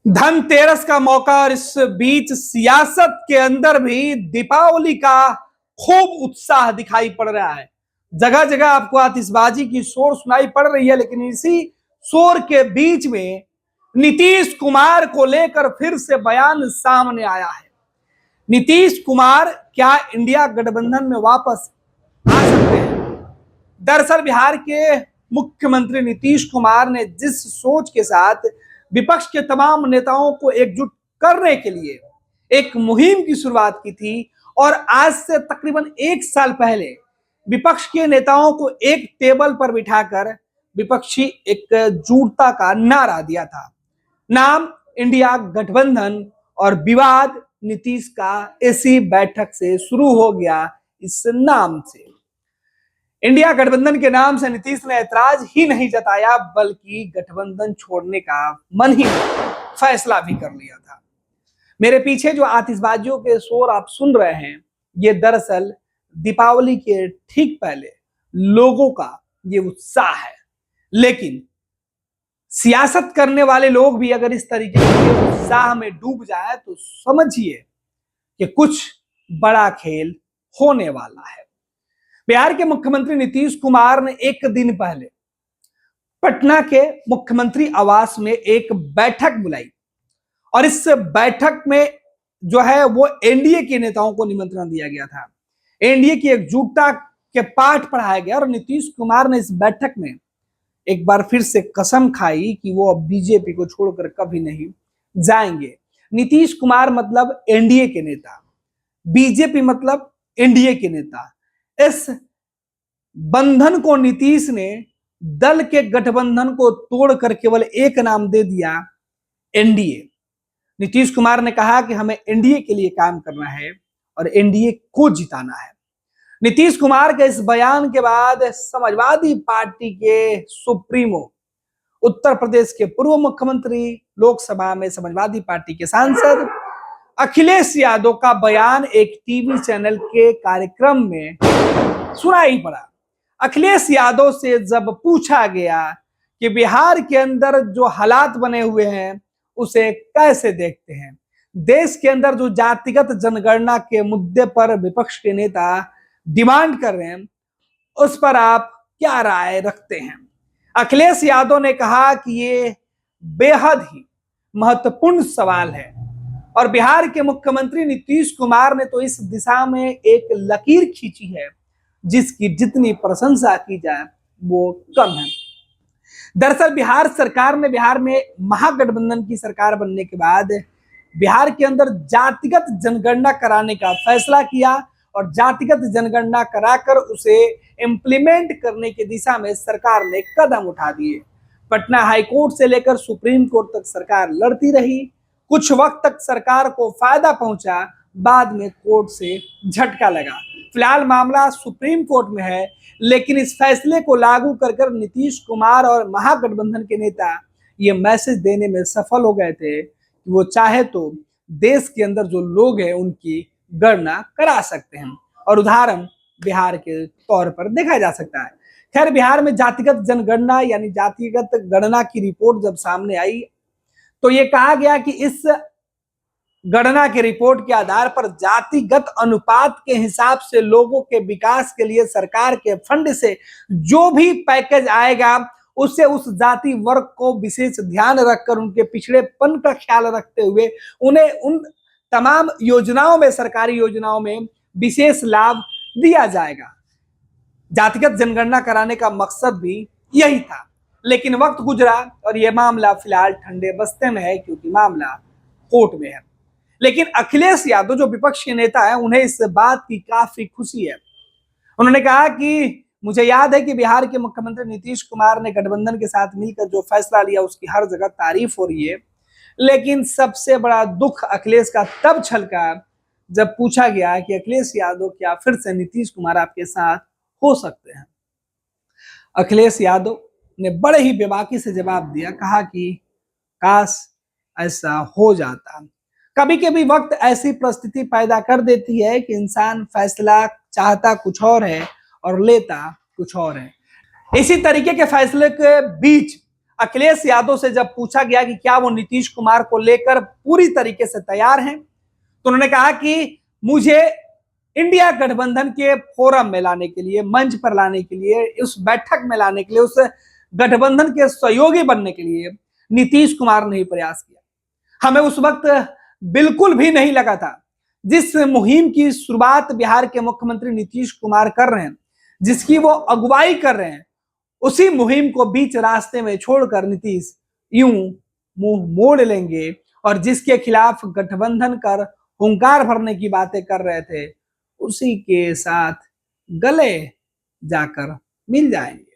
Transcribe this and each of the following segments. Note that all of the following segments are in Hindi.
धनतेरस का मौका और इस बीच सियासत के अंदर भी दीपावली का खूब उत्साह दिखाई पड़ रहा है। जगह जगह आपको आतिशबाजी की शोर सुनाई पड़ रही है, लेकिन इसी शोर के बीच में नीतीश कुमार को लेकर फिर से बयान सामने आया है। नीतीश कुमार क्या इंडिया गठबंधन में वापस आ सकते हैं? दरअसल बिहार के मुख्यमंत्री नीतीश कुमार ने जिस सोच के साथ विपक्ष के तमाम नेताओं को एकजुट करने के लिए एक मुहिम की शुरुआत की थी और आज से तकरीबन एक साल पहले विपक्ष के नेताओं को एक टेबल पर बिठाकर विपक्षी एकजुटता का नारा दिया था। नाम इंडिया गठबंधन और विवाद नीतीश का इसी बैठक से शुरू हो गया। इस नाम से इंडिया गठबंधन के नाम से नीतीश ने ऐतराज ही नहीं जताया, बल्कि गठबंधन छोड़ने का मन ही फैसला भी कर लिया था। मेरे पीछे जो आतिशबाजियों के शोर आप सुन रहे हैं, ये दरअसल दीपावली के ठीक पहले लोगों का ये उत्साह है। लेकिन सियासत करने वाले लोग भी अगर इस तरीके के उत्साह में डूब जाए तो समझिए कि कुछ बड़ा खेल होने वाला है। बिहार के मुख्यमंत्री नीतीश कुमार ने एक दिन पहले पटना के मुख्यमंत्री आवास में एक बैठक बुलाई और इस बैठक में जो है वो एनडीए के नेताओं को निमंत्रण दिया गया था। एनडीए की एकजुटता के पाठ पढ़ाया गया और नीतीश कुमार ने इस बैठक में एक बार फिर से कसम खाई कि वो अब बीजेपी को छोड़कर कभी नहीं जाएंगे। नीतीश कुमार मतलब एनडीए के नेता, बीजेपी मतलब एनडीए के नेता। इस बंधन को नीतीश ने दल के गठबंधन को तोड़कर केवल एक नाम दे दिया, एनडीए। नीतीश कुमार ने कहा कि हमें एनडीए के लिए काम करना है और एनडीए को जिताना है। नीतीश कुमार के इस बयान के बाद समाजवादी पार्टी के सुप्रीमो, उत्तर प्रदेश के पूर्व मुख्यमंत्री, लोकसभा में समाजवादी पार्टी के सांसद अखिलेश यादव का बयान एक टीवी चैनल के कार्यक्रम में सुनाई पड़ा। अखिलेश यादव से जब पूछा गया कि बिहार के अंदर जो हालात बने हुए हैं उसे कैसे देखते हैं, देश के अंदर जो जातिगत जनगणना के मुद्दे पर विपक्ष के नेता डिमांड कर रहे हैं, उस पर आप क्या राय रखते हैं? अखिलेश यादव ने कहा कि ये बेहद ही महत्वपूर्ण सवाल है और बिहार के मुख्यमंत्री नीतीश कुमार ने तो इस दिशा में एक लकीर खींची है जिसकी जितनी प्रशंसा की जाए वो कम है। दरअसल बिहार सरकार ने बिहार में महागठबंधन की सरकार बनने के बाद बिहार के अंदर जातिगत जनगणना कराने का फैसला किया और जातिगत जनगणना कराकर उसे इंप्लीमेंट करने की दिशा में सरकार ने कदम उठा दिए। पटना हाईकोर्ट से लेकर सुप्रीम कोर्ट तक सरकार लड़ती रही। कुछ वक्त तक सरकार को फायदा पहुंचा, बाद में कोर्ट से झटका लगा। फिलहाल मामला सुप्रीम कोर्ट में है, लेकिन इस फैसले को लागू कर नीतीश कुमार और महागठबंधन के नेता ये मैसेज देने में सफल हो गए थे कि वो चाहे तो देश के अंदर जो लोग हैं उनकी गणना करा सकते हैं और उदाहरण बिहार के तौर पर देखा जा सकता है। खैर, बिहार में जातिगत जनगणना यानी जातिगत गणना की रिपोर्ट जब सामने आई तो ये कहा गया कि इस गणना की रिपोर्ट के आधार पर जातिगत अनुपात के हिसाब से लोगों के विकास के लिए सरकार के फंड से जो भी पैकेज आएगा उससे उस जाति वर्ग को विशेष ध्यान रखकर उनके पिछड़ेपन का ख्याल रखते हुए उन्हें उन तमाम योजनाओं में, सरकारी योजनाओं में विशेष लाभ दिया जाएगा। जातिगत जनगणना कराने का मकसद भी यही था, लेकिन वक्त गुजरा और यह मामला फिलहाल ठंडे बस्ते में है क्योंकि मामला कोर्ट में है। लेकिन अखिलेश यादव जो विपक्ष के नेता है, उन्हें इस बात की काफी खुशी है। उन्होंने कहा कि मुझे याद है कि बिहार के मुख्यमंत्री नीतीश कुमार ने गठबंधन के साथ मिलकर जो फैसला लिया उसकी हर जगह तारीफ हो रही है, लेकिन सबसे बड़ा दुख अखिलेश का तब छलका जब पूछा गया कि अखिलेश यादव क्या फिर से नीतीश कुमार आपके साथ हो सकते हैं। अखिलेश यादव ने बड़े ही बेबाकी से जवाब दिया, कहा कि काश ऐसा हो जाता। कभी कभी वक्त ऐसी परिस्थिति पैदा कर देती है कि इंसान फैसला चाहता कुछ और है और लेता कुछ और है। इसी तरीके के फैसले के बीच अखिलेश यादव से जब पूछा गया कि क्या वो नीतीश कुमार को लेकर पूरी तरीके से तैयार हैं, तो उन्होंने कहा कि मुझे इंडिया गठबंधन के फोरम में लाने के लिए, मंच पर लाने के लिए, उस बैठक में लाने के लिए, उस गठबंधन के सहयोगी बनने के लिए नीतीश कुमार ने ही प्रयास किया। हमें उस वक्त बिल्कुल भी नहीं लगा था, जिस मुहिम की शुरुआत बिहार के मुख्यमंत्री नीतीश कुमार कर रहे हैं, जिसकी वो अगुवाई कर रहे हैं, उसी मुहिम को बीच रास्ते में छोड़कर नीतीश यूं मुंह मोड़ लेंगे और जिसके खिलाफ गठबंधन कर हुंकार भरने की बातें कर रहे थे, उसी के साथ गले जाकर मिल जाएंगे।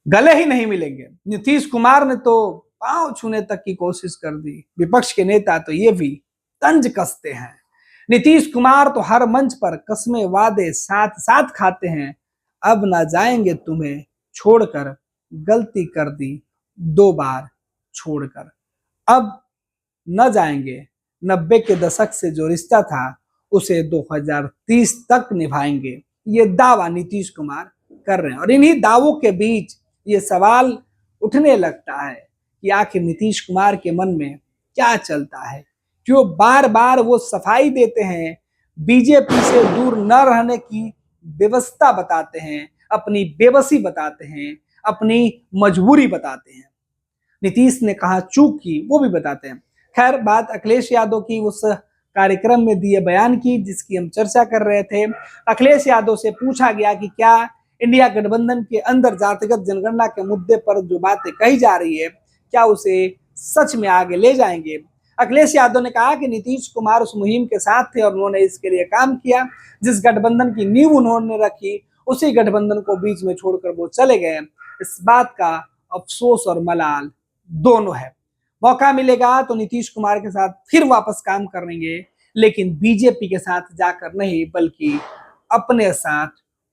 गले ही नहीं मिलेंगे। नीतीश कुमार ने तो पांव छूने तक की कोशिश कर दी, विपक्ष के नेता तो ये भी तंज कसते हैं। नीतीश कुमार तो हर मंच पर कस्में वादे साथ साथ खाते हैं, अब ना जाएंगे तुम्हें छोड़कर, गलती कर दी 2 बार छोड़कर, अब न जाएंगे, 90 के दशक से जो रिश्ता था उसे 2030 तक निभाएंगे। ये दावा नीतीश कुमार कर रहे हैं और इन्हीं दावों के बीच ये सवाल उठने लगता है कि आखिर नीतीश कुमार के मन में क्या चलता है, क्यों बार बार वो सफाई देते हैं, बीजेपी से दूर न रहने की व्यवस्था बताते हैं, अपनी बेबसी बताते हैं, अपनी मजबूरी बताते हैं। नीतीश ने कहा चूक की वो भी बताते हैं। खैर, बात अखिलेश यादव की उस कार्यक्रम में दिए बयान की जिसकी हम चर्चा कर रहे थे। अखिलेश यादव से पूछा गया कि क्या इंडिया गठबंधन के अंदर जातिगत जनगणना के मुद्दे पर जो बातें कही जा रही है, क्या उसे सच में आगे ले जाएंगे। अखिलेश यादव ने कहा कि नीतीश कुमार उस मुहिम के साथ थे और उन्होंने इसके लिए काम किया, जिस गठबंधन की नींव उन्होंने रखी उसी गठबंधन को बीच में छोड़कर वो चले गए। इस बात का अफसोस और मलाल दोनों है। मौका मिलेगा तो नीतीश कुमार के साथ फिर वापस काम करेंगे, लेकिन बीजेपी के साथ जाकर नहीं, बल्कि अपने साथ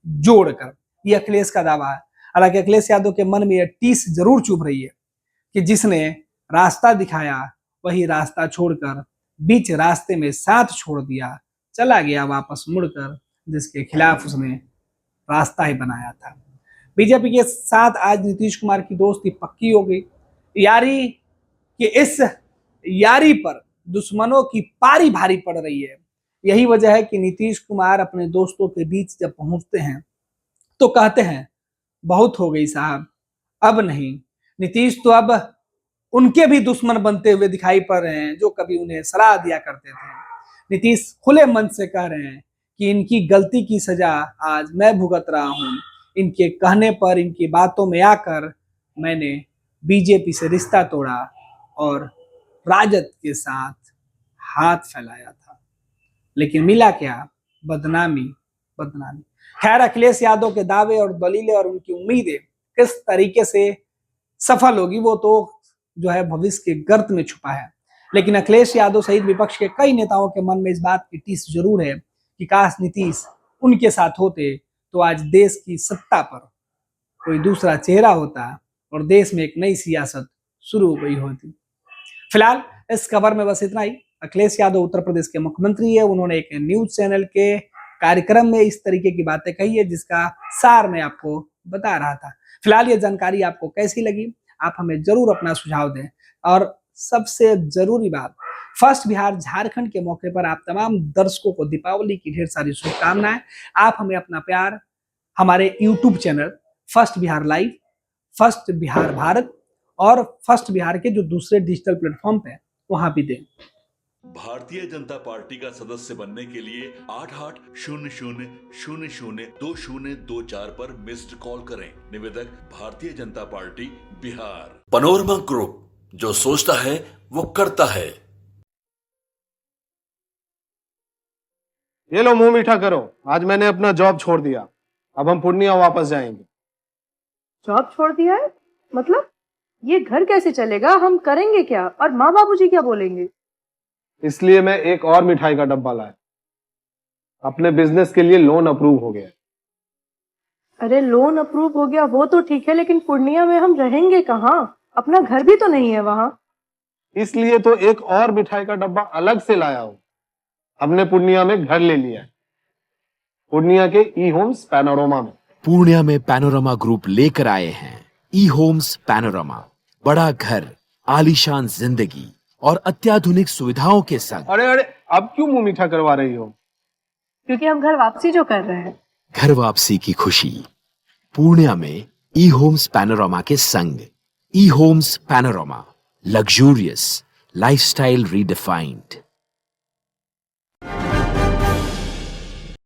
जोड़कर। ये अखिलेश का दावा है। हालांकि अखिलेश यादव के मन में यह टीस जरूर चुभ रही है कि जिसने रास्ता दिखाया वही रास्ता छोड़कर बीच रास्ते में साथ छोड़ दिया, चला गया वापस मुड़कर, जिसके खिलाफ उसने रास्ता ही बनाया था। बीजेपी के साथ आज नीतीश कुमार की दोस्ती पक्की हो गई। यारी कि इस यारी पर दुश्मनों की पारी भारी पड़ रही है। यही वजह है कि नीतीश कुमार अपने दोस्तों के बीच जब पहुंचते हैं तो कहते हैं बहुत हो गई साहब, अब नहीं। नीतीश तो अब उनके भी दुश्मन बनते हुए दिखाई पड़ रहे हैं जो कभी उन्हें सलाह दिया करते थे। नीतीश खुले मन से कह रहे हैं कि इनकी गलती की सजा आज मैं भुगत रहा हूं। इनके कहने पर, इनकी बातों में आकर मैंने बीजेपी से रिश्ता तोड़ा और राजद के साथ हाथ फैलाया था, लेकिन मिला क्या? बदनामी, बदनामी। खैर, अखिलेश यादव के दावे और दलीलें और उनकी उम्मीदें किस तरीके से सफल होगी वो तो जो है भविष्य के गर्त में छुपा है। लेकिन अखिलेश यादव सहित विपक्ष के कई नेताओं के मन में इस बात की टीस जरूर है कि काश नीतीश उनके साथ होते तो आज देश की सत्ता पर कोई दूसरा चेहरा होता और देश में एक नई सियासत शुरू हो गई होती। फिलहाल इस खबर में बस इतना ही। अखिलेश यादव उत्तर प्रदेश के मुख्यमंत्री है। उन्होंने एक न्यूज चैनल के कार्यक्रम में इस तरीके की बातें कही है जिसका सार मैं आपको बता रहा था। फिलहाल ये जानकारी आपको कैसी लगी, आप हमें जरूर अपना सुझाव दें। और सबसे जरूरी बात, फर्स्ट बिहार झारखंड के मौके पर आप तमाम दर्शकों को दीपावली की ढेर सारी शुभकामनाएं। आप हमें अपना प्यार हमारे YouTube channel first Bihar live, first Bihar Bharat और फर्स्ट बिहार के जो दूसरे डिजिटल प्लेटफॉर्म पे वहां भी दें। भारतीय जनता पार्टी का सदस्य बनने के लिए 8800002024 पर मिस्ड कॉल करें। निवेदक Bharatiya Janata party Bihar. Panorama group, जो सोचता है वो करता है। ये लो मुंह मीठा करो, आज मैंने अपना जॉब छोड़ दिया, अब हम पूर्णिया वापस जाएंगे। जॉब छोड़ दिया है? मतलब ये घर कैसे चलेगा? हम करेंगे क्या? और माँ बाबूजी क्या बोलेंगे? इसलिए मैं एक और मिठाई का डब्बा लाया। अपने बिजनेस के लिए लोन अप्रूव हो गया। अरे लोन अप्रूव हो गया वो तो ठीक है, लेकिन पूर्णिया में हम रहेंगे कहाँ? अपना घर भी तो नहीं है वहां। इसलिए तो एक और मिठाई का डब्बा अलग से लाया हूं। हमने पूर्णिया में घर ले लिया है, पूर्णिया के ई होम्स पैनोरमा में। पूर्णिया में पैनोरमा ग्रुप लेकर आए हैं ई होम्स पैनोरामा, बड़ा घर, आलीशान जिंदगी और अत्याधुनिक सुविधाओं के संग। अरे अरे, अब क्यों मुंह मीठा करवा रही हो? क्योंकि हम घर वापसी जो कर रहे हैं। घर वापसी की खुशी पूर्णिया में ई होम्स पैनोरामा के संग। ई Homes Panorama, luxurious lifestyle redefined.